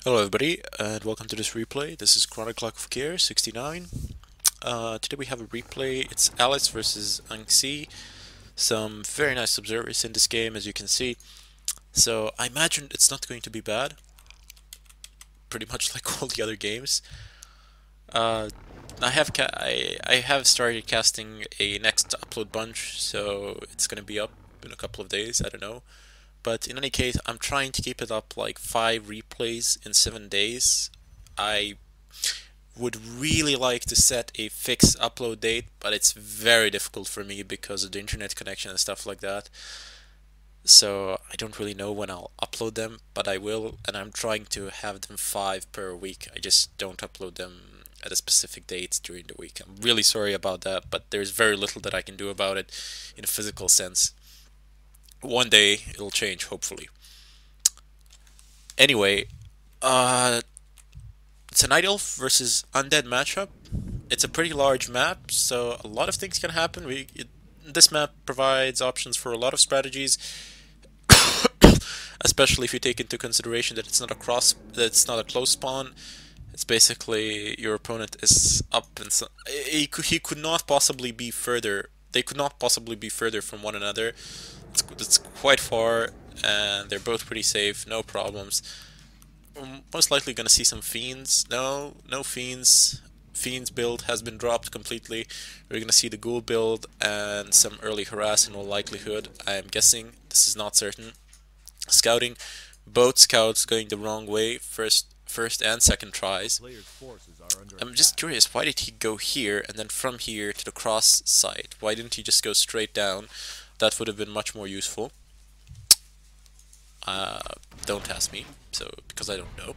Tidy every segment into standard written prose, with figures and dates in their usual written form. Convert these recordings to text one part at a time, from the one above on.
Hello everybody, and welcome to this replay. This is Chronic Clock of Care 69. Today we have a replay. It's Alice versus Anxi. Some very nice observers in this game, as you can see. So I imagine it's not going to be bad. Pretty much like all the other games. Uh, I have started casting a next upload bunch, so it's gonna be up in a couple of days. I don't know. But in any case, I'm trying to keep it up like 5 replays in 7 days. I would really like to set a fixed upload date, but it's very difficult for me because of the internet connection and stuff like that. So I don't really know when I'll upload them, but I will, and I'm trying to have them 5 per week. I just don't upload them at a specific date during the week. I'm really sorry about that, but there's very little that I can do about it in a physical sense. One day it'll change, hopefully. Anyway, uh, it's a Night Elf versus Undead matchup. It's a pretty large map, so a lot of things can happen. This map provides options for a lot of strategies, especially if you take into consideration that that it's not a close spawn. It's basically your opponent is up, and he could not possibly be further. They could not possibly be further from one another. It's quite far, and they're both pretty safe, no problems. Most likely gonna see some fiends. No, no fiends. Fiends build has been dropped completely. We're gonna see the ghoul build and some early harass in all likelihood. I am guessing. This is not certain. Scouting, both scouts going the wrong way. First and second tries. I'm just curious, why did he go here and then from here to the cross side? Why didn't he just go straight down? That would have been much more useful. Uh, don't ask me, so because I don't know.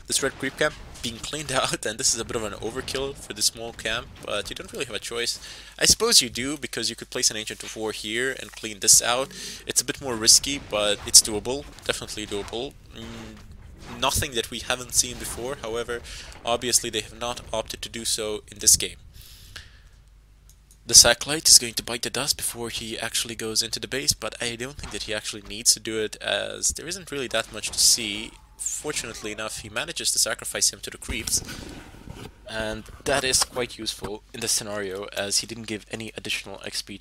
This red creep camp being cleaned out, and this is a bit of an overkill for the small camp, but you don't really have a choice. I suppose you do, because you could place an Ancient of War here and clean this out. It's a bit more risky, but it's doable. Definitely doable. Nothing that we haven't seen before, however, obviously they have not opted to do so in this game. The Sacklight is going to bite the dust before he actually goes into the base, but I don't think that he actually needs to do it, as there isn't really that much to see. Fortunately enough, he manages to sacrifice him to the creeps, and that is quite useful in this scenario, as he didn't give any additional XP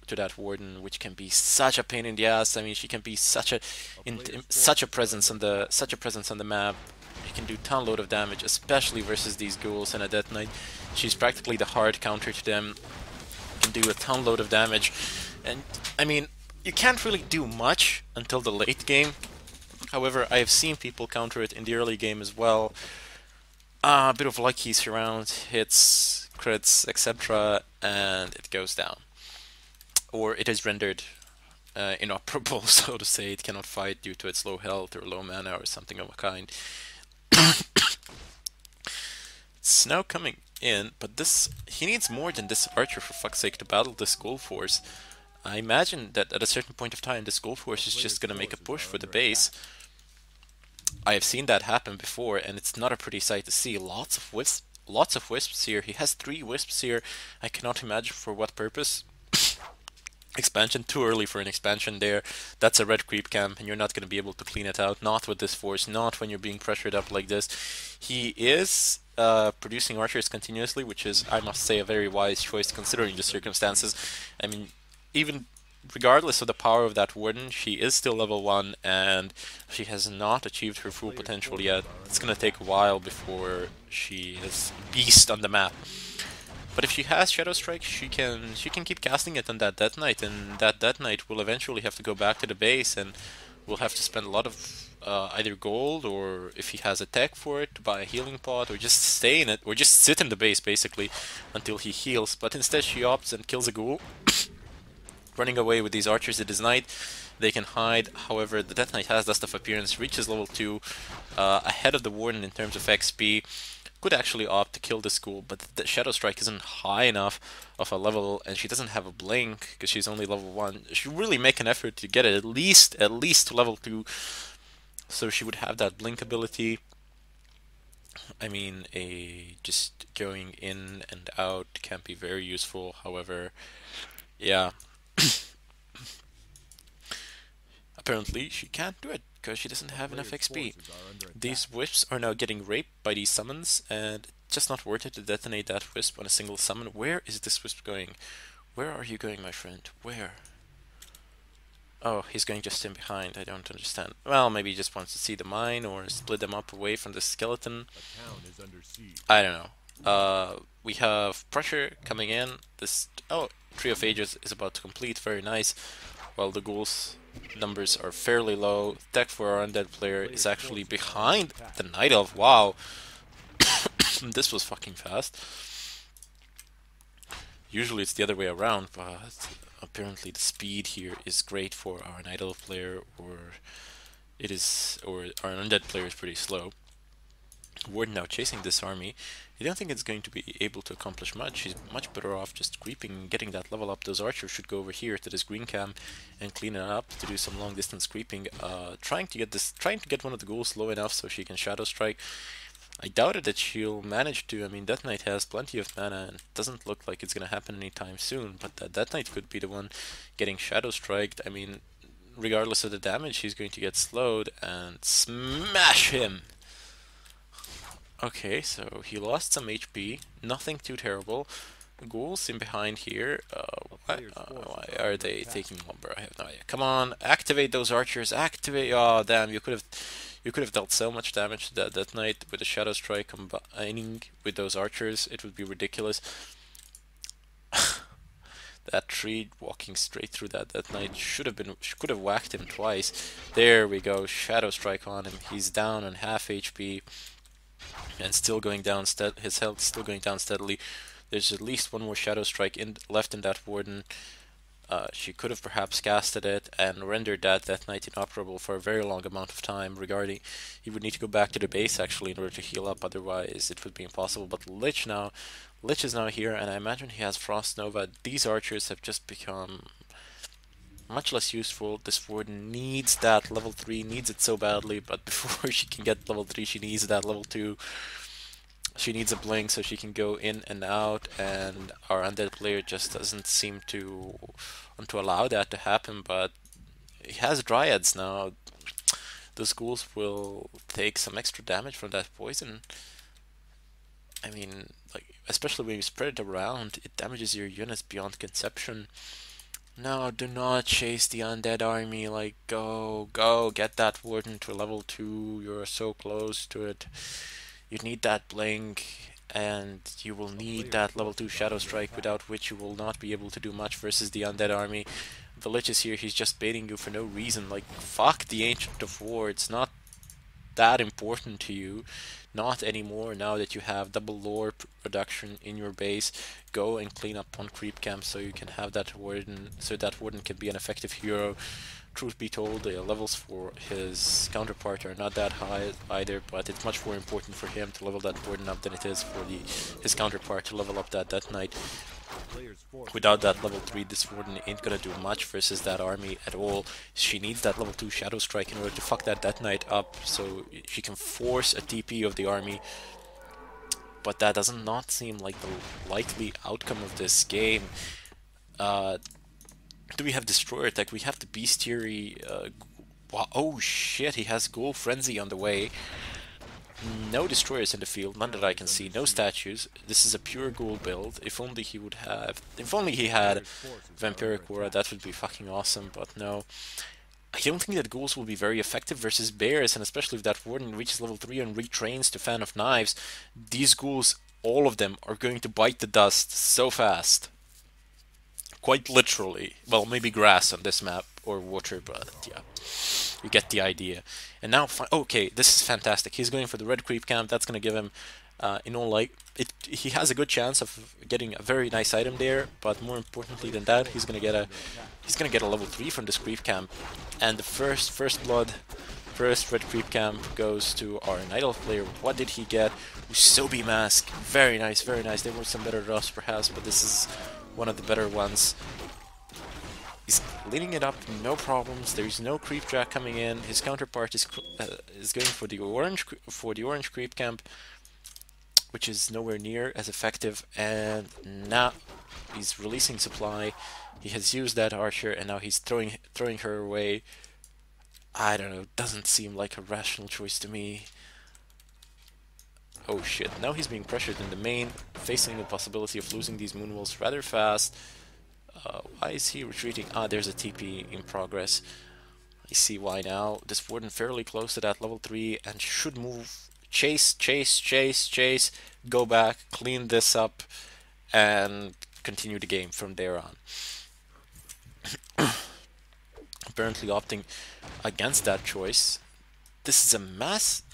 to that warden, which can be such a pain in the ass. I mean, she can be such a presence on the map. She can do ton load of damage, especially versus these ghouls and a Death Knight. She's practically the hard counter to them. Can do a ton load of damage, and I mean, you can't really do much until the late game. However, I have seen people counter it in the early game as well. A bit of lucky surround, hits, crits, etc., and it goes down. Or it is rendered inoperable, so to say. It cannot fight due to its low health or low mana or something of a kind. It's now coming in, but he needs more than this archer, for fuck's sake, to battle this ghoul force. I imagine that at a certain point of time, this ghoul force is just gonna make a push for the base. I have seen that happen before, and it's not a pretty sight to see. Lots of wisps here. He has 3 wisps here. I cannot imagine for what purpose. Expansion, too early for an expansion there. That's a red creep camp, and you're not going to be able to clean it out. Not with this force, not when you're being pressured up like this. He is producing archers continuously, which is, I must say, a very wise choice considering the circumstances. I mean, even regardless of the power of that warden, she is still level 1, and she has not achieved her full potential yet. It's going to take a while before she is beast on the map. But if she has Shadow Strike, she can keep casting it on that Death Knight, and that Death Knight will eventually have to go back to the base, and will have to spend a lot of either gold, or if he has a tech for it, to buy a healing pot, or just stay in it, or just sit in the base basically until he heals. But instead she opts and kills a ghoul, running away with these archers at his knight. They can hide. However, the Death Knight has Dust of Appearance, reaches level 2, ahead of the Warden in terms of XP. Could actually opt to kill this ghoul, but the Shadow Strike isn't high enough of a level, and she doesn't have a blink because she's only level 1. She should really make an effort to get it at least to level 2, so she would have that blink ability. I mean, just going in and out can be very useful. However, yeah. Apparently, she can't do it because she doesn't have enough XP. These wisps are now getting raped by these summons, and it's just not worth it to detonate that wisp on a single summon. Where is this wisp going? Where are you going, my friend? Where? Oh, he's going just in behind. I don't understand. Well, maybe he just wants to see the mine or split them up away from the skeleton. I don't know. We have pressure coming in. This Tree of Ages is about to complete. Very nice. While the ghouls numbers are fairly low. Tech for our undead player is actually behind the Night Elf. Wow. This was fucking fast. Usually it's the other way around, but apparently the speed here is great for our Night Elf player, or our undead player is pretty slow. Warden now chasing this army. I don't think it's going to be able to accomplish much. He's much better off just creeping and getting that level up. Those archers should go over here to this green cam and clean it up to do some long distance creeping. Trying to get one of the ghouls low enough so she can shadow strike. I doubted that she'll manage to. I mean, Death Knight has plenty of mana and doesn't look like it's gonna happen anytime soon, but that Death Knight could be the one getting shadow striked. I mean, regardless of the damage, he's going to get slowed and smash him. Okay, so he lost some HP, nothing too terrible. Ghouls in behind here. Why are they taking lumber? I have no idea. Come on, activate those archers. Activate. Oh damn! You could have dealt so much damage to that Knight with a Shadow Strike combining with those archers. It would be ridiculous. That tree walking straight through that Knight could have whacked him twice. There we go. Shadow Strike on him. He's down on half HP. And still going down, his health is still going down steadily. There's at least one more Shadow Strike left in that Warden. She could have perhaps casted it and rendered that Death Knight inoperable for a very long amount of time. He would need to go back to the base actually in order to heal up, otherwise it would be impossible. But Lich is now here, and I imagine he has Frost Nova. These archers have just become much less useful. This Warden needs that level 3, needs it so badly, but before she can get level 3, she needs that level 2. She needs a blink so she can go in and out, and our undead player just doesn't seem to want to allow that to happen, but he has Dryads now. The ghouls will take some extra damage from that poison. I mean, like, especially when you spread it around, it damages your units beyond conception. No, do not chase the undead army. Like, go, get that Warden to level 2. You're so close to it. You need that blink, and you will need that level 2 Shadow Strike, without which you will not be able to do much versus the undead army. The Lich is here, he's just baiting you for no reason. Like, fuck the Ancient of War, it's not that important to you. Not anymore, now that you have double lore production in your base. Go and clean up on creep camp so you can have that Warden, so that Warden can be an effective hero. Truth be told, the levels for his counterpart are not that high either, but it's much more important for him to level that Warden up than it is for his counterpart to level up that Death Knight. Without that level 3, this Warden ain't gonna do much versus that army at all. She needs that level 2 Shadow Strike in order to fuck that Death Knight up so she can force a TP of the army. But that does not seem like the likely outcome of this game. Do we have Destroyer Tech? We have the Bestiary. Wow, oh shit, he has Ghoul Frenzy on the way. No destroyers in the field, none that I can see, no statues. This is a pure ghoul build. If only he had Vampiric Aura, that would be fucking awesome, but no. I don't think that ghouls will be very effective versus bears, and especially if that Warden reaches level 3 and retrains to Fan of Knives, these ghouls, all of them, are going to bite the dust so fast. Quite literally. Well, maybe grass on this map, or water, but yeah. You get the idea. And now, okay, this is fantastic. He's going for the red creep camp. That's going to give him, he has a good chance of getting a very nice item there. But more importantly than that, he's going to get a level 3 from this creep camp. And the first red creep camp goes to our Night Elf player. What did he get? Usobi Mask. Very nice, very nice. There were some better drops perhaps, but this is one of the better ones. He's cleaning it up, no problems. There's no creep track coming in. His counterpart is going for the orange creep camp, which is nowhere near as effective. And now he's releasing supply. He has used that archer, and now he's throwing her away. I don't know, doesn't seem like a rational choice to me. Oh shit, now he's being pressured in the main, facing the possibility of losing these moonwalls rather fast. Why is he retreating? Ah, there's a TP in progress. I see why now. This Warden fairly close to that level 3 and should move. Chase, chase, chase, chase. Go back, clean this up, and continue the game from there on. Apparently opting against that choice. This is a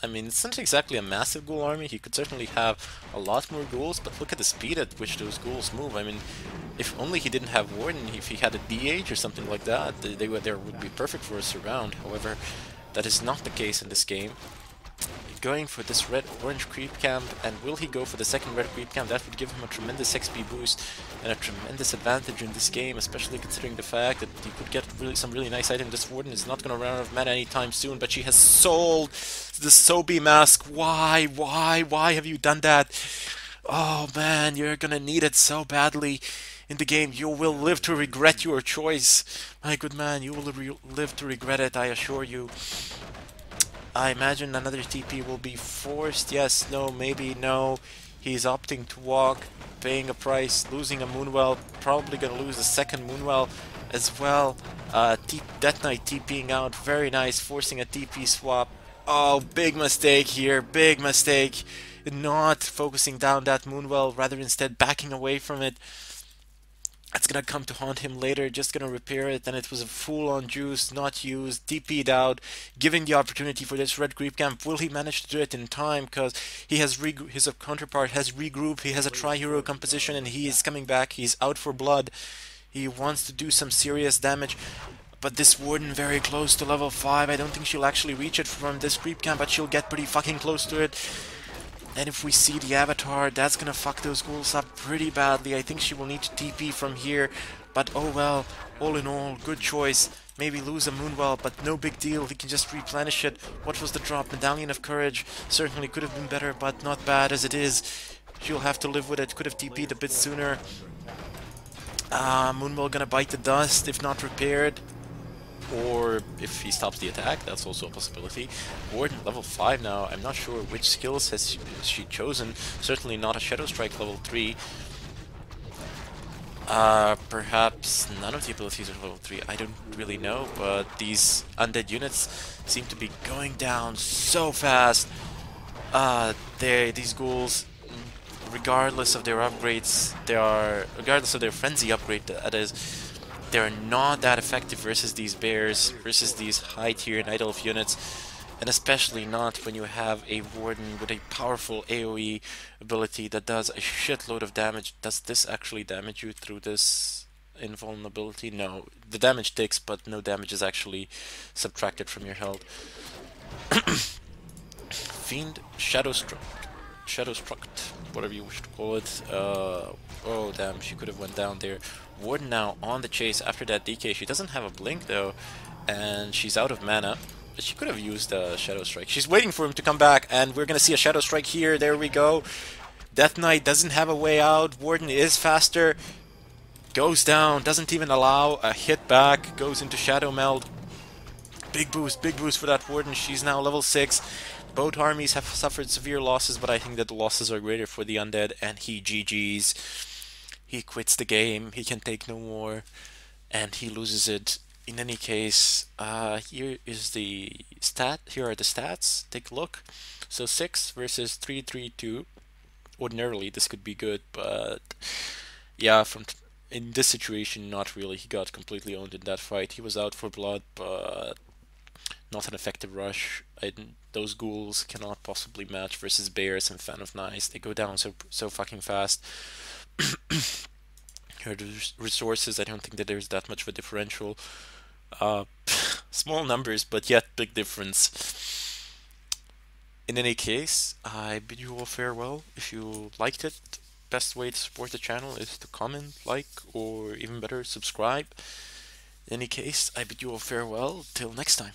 I mean, it's not exactly a massive ghoul army. He could certainly have a lot more ghouls, but look at the speed at which those ghouls move. I mean, if only he didn't have Warden, if he had a DH or something like that, they would be perfect for a surround. However, that is not the case in this game. Going for this red-orange creep camp, and will he go for the second red creep camp? That would give him a tremendous XP boost and a tremendous advantage in this game, especially considering the fact that he could get some really nice items. This Warden is not going to run out of mana anytime soon, but she has sold the Sobi mask. Why have you done that? Oh man, you're gonna need it so badly in the game. You will live to regret your choice. My good man, you will live to regret it, I assure you. I imagine another TP will be forced. Yes, no, maybe, no. He's opting to walk, paying a price, losing a Moonwell, probably gonna lose a second Moonwell as well. Death Knight TPing out, very nice, forcing a TP swap. Oh, big mistake here, big mistake. Not focusing down that Moonwell, rather instead backing away from it. It's gonna come to haunt him later, just gonna repair it, and it was a full-on juice, not used, DP'd out, giving the opportunity for this red creep camp. Will he manage to do it in time? Because he has his counterpart has regrouped, he has a tri-hero composition, and he is coming back, he's out for blood. He wants to do some serious damage. But this Warden very close to level 5, I don't think she'll actually reach it from this creep camp, but she'll get pretty fucking close to it. And if we see the avatar, that's gonna fuck those ghouls up pretty badly. I think she will need to TP from here, but oh well, all in all, good choice. Maybe lose a Moonwell, but no big deal, he can just replenish it. What was the drop? Medallion of Courage. Certainly could have been better, but not bad as it is. She'll have to live with it, could have TP'd a bit sooner. Moonwell gonna bite the dust if not repaired. Or if he stops the attack, that's also a possibility. Warden level 5 now, I'm not sure which skills has she chosen. Certainly not a Shadow Strike level 3. Perhaps none of the abilities are level 3, I don't really know, but these undead units seem to be going down so fast. These ghouls, regardless of their upgrades, regardless of their frenzy upgrade, that is, they're not that effective versus these bears, versus these high tier Night Elf units, and especially not when you have a Warden with a powerful AoE ability that does a shitload of damage. Does this actually damage you through this invulnerability? No, the damage ticks, but no damage is actually subtracted from your health. Fiend Shadowstruck, whatever you wish to call it. Oh damn, she could have went down there. Warden now on the chase after that DK. She doesn't have a blink though, and she's out of mana. But she could have used a Shadow Strike. She's waiting for him to come back, and we're gonna see a Shadow Strike here. There we go. Death Knight doesn't have a way out. Warden is faster. Goes down, doesn't even allow a hit back. Goes into Shadow Meld. Big boost for that Warden. She's now level 6. Both armies have suffered severe losses, but I think that the losses are greater for the Undead, and he GG's. He quits the game, he can take no more, and he loses it. In any case, here are the stats, take a look. So 6 versus 332. Ordinarily this could be good, but yeah, in this situation, not really. He got completely owned in that fight. He was out for blood, but not an effective rush. Those ghouls cannot possibly match versus bears and Fan of Knights. They go down so fucking fast. Here are the resources. I don't think that there's that much of a differential. Small numbers, but yet big difference. In any case, I bid you all farewell. If you liked it, best way to support the channel is to comment, like, or even better, subscribe. In any case, I bid you all farewell. Till next time.